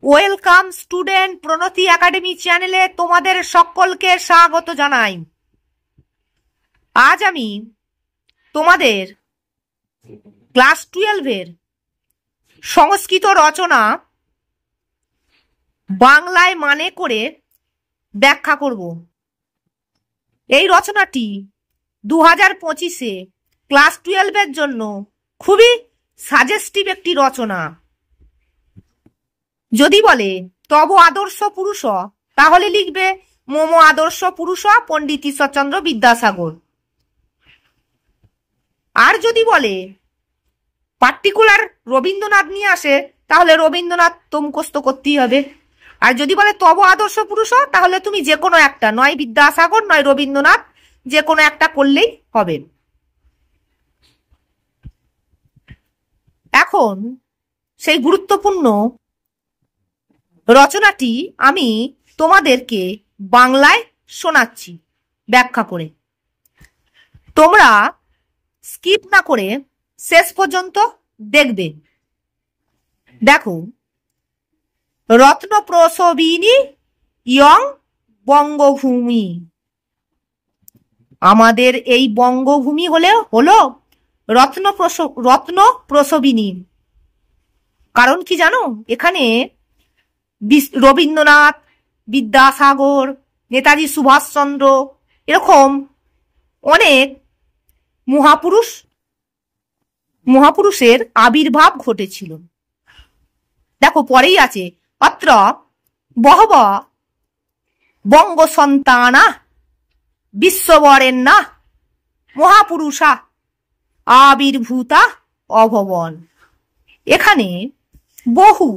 Welcome student প্রণতি academy চ্যানেলে তোমাদের সকলকে স্বাগত জানাই। আজ আমি তোমাদের ক্লাস 12-এর সংস্কৃত রচনা বাংলায় মানে করে ব্যাখ্যা করব। এই রচনাটি 2025-এ ক্লাস 12-এর জন্য খুবই সাজেস্টিভ একটি রচনা। যদি বলে তব আদর্শ পুরুষ, তাহলে লিখবে মম আদর্শ পুরুষ পণ্ডিত ঈশ্বরচন্দ্র বিদ্যাসাগর। আর যদি বলে পার্টিকুলার রবীন্দ্রনাথ নিয়ে আসে, তাহলে রবীন্দ্রনাথ তো মুখস্থ করতেই হবে। আর যদি বলে তব আদর্শ পুরুষ, তাহলে তুমি যে কোনো একটা, নয় বিদ্যাসাগর নয় রবীন্দ্রনাথ, যে কোনো একটা করলেই হবে। এখন সেই গুরুত্বপূর্ণ রচনাটি আমি তোমাদেরকে বাংলায় শোনাচ্ছি ব্যাখ্যা করে। তোমরা স্কিপ না করে শেষ পর্যন্ত দেখবে। দেখো, রত্ন প্রসবিনী ইয়ং বঙ্গভূমি। আমাদের এই বঙ্গভূমি হলো রত্ন প্রসবিনী। কারণ কি জানো? এখানে রবীন্দ্রনাথ, বিদ্যাসাগর, নেতাজি সুভাষচন্দ্র, এরকম অনেক মহাপুরুষের আবির্ভাব ঘটেছিল। দেখো পরেই আছে, অত্র বহব বঙ্গ সন্তানা বিশ্ববরেণ্যা মহাপুরুষা আবির্ভূতা অভবন। এখানে বহু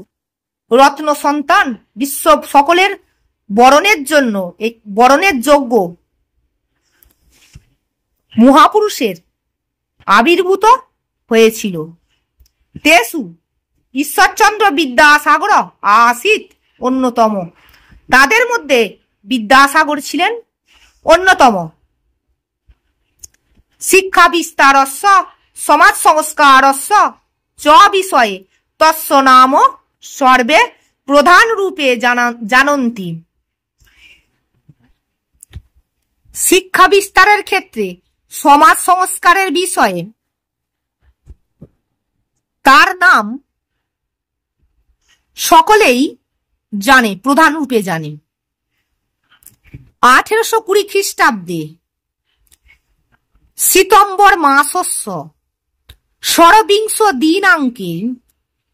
রত্ন সন্তান বিশ্ব সকলের বরণের জন্য, এই বরণের যোগ্য মহাপুরুষের আবির্ভূত হয়েছিল। তেসু ঈশ্বরচন্দ্র বিদ্যাসাগর আসিত অন্যতম। তাদের মধ্যে বিদ্যাসাগর ছিলেন অন্যতম। শিক্ষা বিস্তারস্য সমাজ সংস্কারস্য চ বিষয়ে তস্য নাম সর্বে প্রধান রূপে জানন্তি। শিক্ষা বিস্তারের ক্ষেত্রে, সমাজ সংস্কারের বিষয়ে তার নাম সকলেই জানে, প্রধান রূপে জানে। 1820 খ্রিস্টাব্দে সিতম্বর মাসস্য ষড়বিংশ দিনাঙ্কে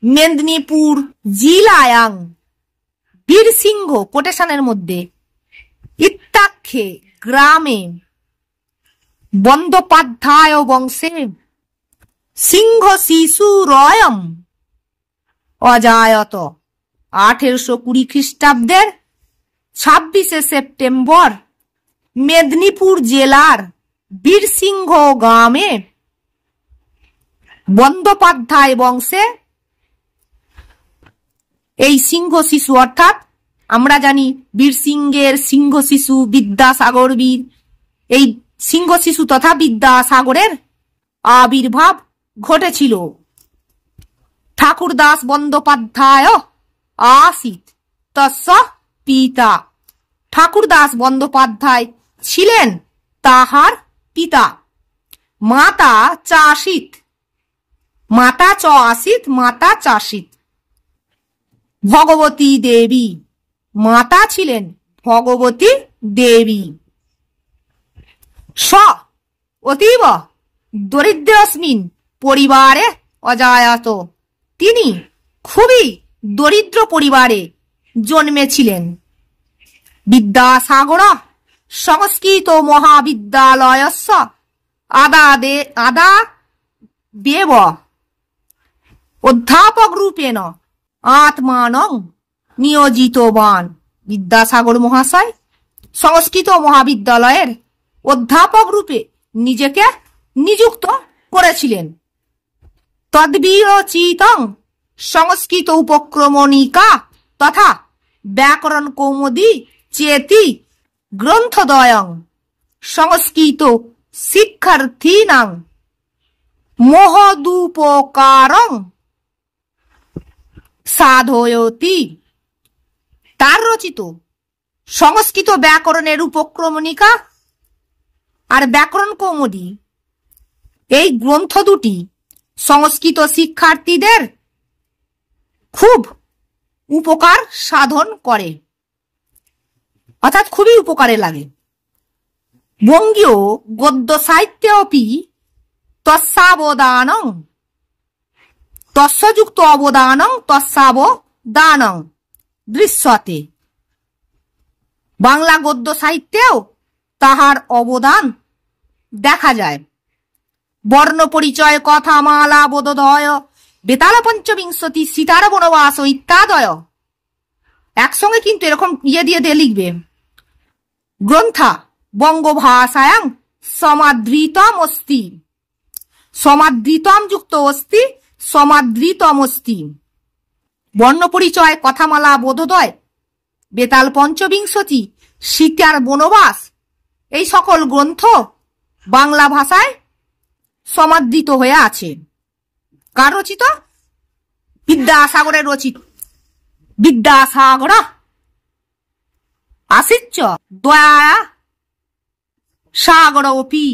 মেদিনীপুর জিলায়াং বীরসিংহ কোটেশনের মধ্যে ইত্যাখ্যে গ্রামে বন্দ্যোপাধ্যায় বংশে সিংহ শিশু রয়ম অজায়ত। 1820 খ্রিস্টাব্দের 26শে সেপ্টেম্বর মেদিনীপুর জেলার বীরসিংহ গ্রামে বন্দ্যোপাধ্যায় বংশে এই সিংহ শিশু, অর্থাৎ আমরা জানি বীরসিংহের সিংহ শিশু বিদ্যাসাগর বীর, এই সিংহ শিশু তথা বিদ্যাসাগরের আবির্ভাব ঘটেছিল। ঠাকুরদাস বন্দ্যোপাধ্যায় আসিত তস্য পিতা। ঠাকুরদাস বন্দ্যোপাধ্যায় ছিলেন তাহার পিতা। মাতা চাষিত, মাতা চ আসিত, মাতা চাষিত। ভগবতী দেবী, মাতা ছিলেন ভগবতী দেবী। স অতীব দরিদ্রস্মিন পরিবারে অজায়ত। তিনি খুবই দরিদ্র পরিবারে জন্মেছিলেন। বিদ্যাসাগর সংস্কৃত মহাবিদ্যালয়স্য আদা দেব অধ্যাপক রূপেণ আত্মানং নিয়োজিতবান। বিদ্যাসাগর মহাশয় সংস্কৃত মহাবিদ্যালয়ের অধ্যাপক রূপে নিজেকে নিযুক্ত করেছিলেন। তদ্বিরচিতং সংস্কৃত উপক্রমণিকা তথা ব্যাকরণ কৌমুদী চেতি গ্রন্থদ্বয়ং সংস্কৃত শিক্ষার্থীনাং মহদুপকারং সাধয়তি। তার রচিত সংস্কৃত ব্যাকরণের উপক্রমণিকা আর ব্যাকরণ কৌমুদী এই গ্রন্থ দুটি সংস্কৃত শিক্ষার্থীদের খুব উপকার সাধন করে, অর্থাৎ খুবই উপকারে লাগে। বঙ্গীয় গদ্য সাহিত্যে অপি তস্যাবদানং তস্যযুক্ত অবদানং তস্যাবদানং দৃশ্যতে। বাংলা গদ্য সাহিত্যেও তাহার অবদান দেখা যায়। বর্ণ পরিচয়, কথামালা, বোধোদয়, বেতাল পঞ্চবিংশতি, সীতার বনবাস ইত্যাদয় একসঙ্গে কিন্তু এরকম দিয়ে লিখবে। গ্রন্থা বঙ্গভাষায়াং সমাদৃতম অস্তি, সমাদৃতম যুক্ত অস্তি, সমাদৃতম অস্তি। বর্ণ পরিচয়, কথামালা, বোধোদয়, বেতাল পঞ্চবিংশতি, সীতার বনবাস এই সকল গ্রন্থ বাংলা ভাষায় সমাদৃত হয়ে আছে। কার রচিত? বিদ্যাসাগরের রচিত। বিদ্যাসাগর আসিচ্চ দয়া সাগর অপি।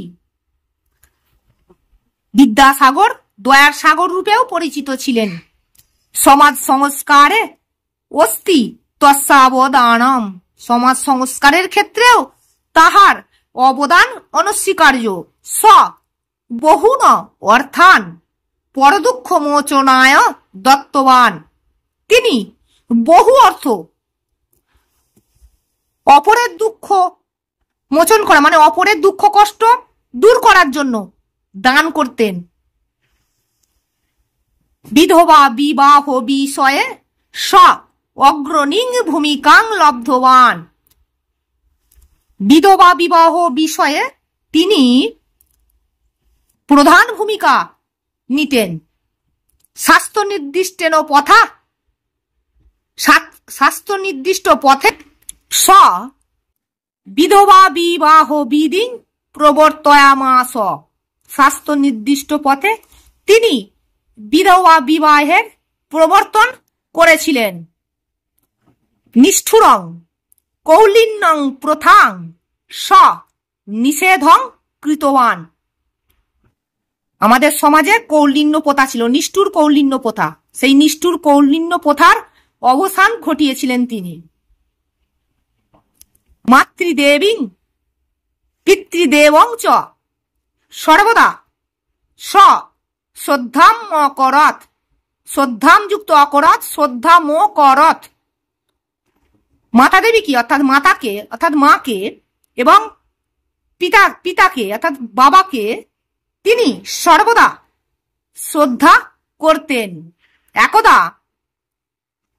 বিদ্যাসাগর দয়ার সাগর রূপেও পরিচিত ছিলেন। সমাজ সংস্কারে অস্তি তস্যাবদানম, সমাজ সংস্কারের ক্ষেত্রেও তাহার অবদান অনস্বীকার্য। স বহুন অর্থান পরদুঃখ মোচনায় দত্তবান, তিনি বহু অর্থ অপরের দুঃখ মোচন করা মানে অপরের দুঃখ কষ্ট দূর করার জন্য দান করতেন। বিধবা বিবাহ বিষয়ে স অগ্রণীং ভূমিকাং লব্ধবান। বিধবা বিবাহ বিষয়ে তিনি প্রধান ভূমিকা নিতেন। শাস্ত্র নির্দিষ্টেন পথা, শাস্ত্র নির্দিষ্ট পথে স বিধবা বিবাহ বিধিং প্রবর্তয়ামাস। শাস্ত্র নির্দিষ্ট পথে তিনি বিধবা বিবাহের প্রবর্তন করেছিলেন। নিষ্ঠুরং কৌলিন্যং প্রথাং স নিষেধং কৃতবান। আমাদের সমাজে কৌলিন্য প্রথা ছিল, নিষ্ঠুর কৌলিন্য প্রথা, সেই নিষ্ঠুর কৌলিন্য প্রথার অবসান ঘটিয়েছিলেন তিনি। মাতৃদেবীং পিতৃদেবং চ সর্বদা স শ্রদ্ধাম অকরৎ, শ্রদ্ধাম যুক্ত অকরৎ শ্রদ্ধাম করৎ। মাতা দেবী কি অর্থাৎ মাতাকে অর্থাৎ মাকে এবং পিতাকে অর্থাৎ বাবাকে তিনি সর্বদা শ্রদ্ধা করতেন। একদা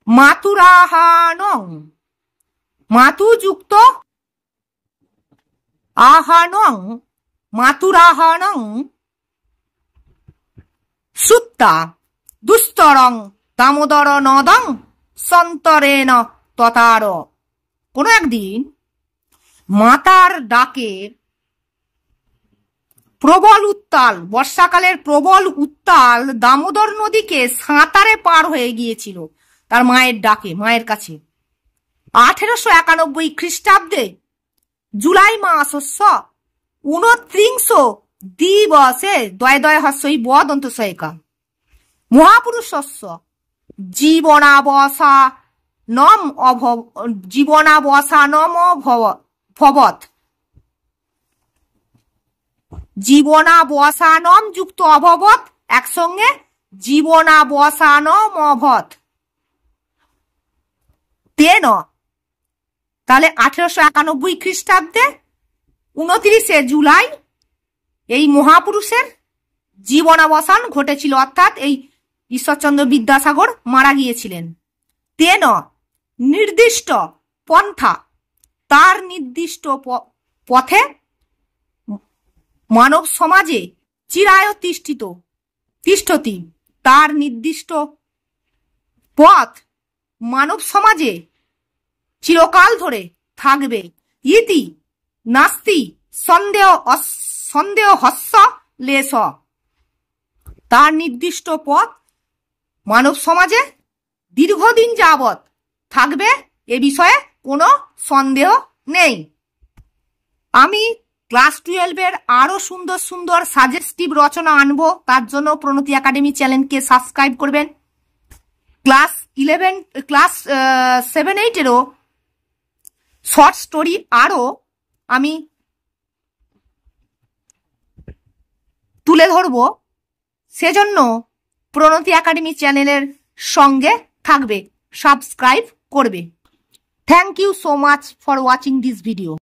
মাতুরাহানং, মাতুযুক্ত আহানং, মাতুরাহানং সুত্তা দুস্তরং দামোদর নদং সন্তরেণ ততার। কোনো একদিন মাতার ডাকে প্রবল উত্তাল, বর্ষাকালের প্রবল উত্তাল দামোদর নদীকে সাঁতারে পার হয়ে গিয়েছিল তার মায়ের ডাকে, মায়ের কাছে। 1891 খ্রিস্টাব্দে জুলাই মাসস্য 29 দিবসে দয় দয় হস্যই বদন্ত সয়কা মহাপুরুষস্য জীবনাবসানম ভবৎ। জীবনাবসানম যুক্ত অভবৎ একসঙ্গে জীবনাবসানম অভৎ তেন। তাহলে 1891 খ্রিস্টাব্দে 29 জুলাই এই মহাপুরুষের জীবনাবসান ঘটেছিল, অর্থাৎ এই ঈশ্বরচন্দ্র বিদ্যাসাগর মারা গিয়েছিলেন। তেন নির্দিষ্ট পন্থা, তার নির্দিষ্ট পথে মানব সমাজে চিরায় তিষ্ঠতি, তার নির্দিষ্ট পথ মানব সমাজে চিরকাল ধরে থাকবে। ইতি নাস্তি সন্দেহ হস্য লেশ, তার নির্দিষ্ট পথ মানব সমাজে দীর্ঘদিন যাবৎ থাকবে এ বিষয়ে কোনো সন্দেহ নেই। আমি ক্লাস 12-এর আরো সুন্দর সুন্দর সাজেস্টিভ রচনা আনবো, তার জন্য প্রণতি একাডেমি চ্যানেলকে সাবস্ক্রাইব করবেন। ক্লাস 7-8-এরও শর্ট স্টোরি আরো আমি তুলে ধরবো, সেজন্য প্রণতি একাডেমি চ্যানেলের সঙ্গে থাকবে, সাবস্ক্রাইব করবে। Thank you so much for watching this video.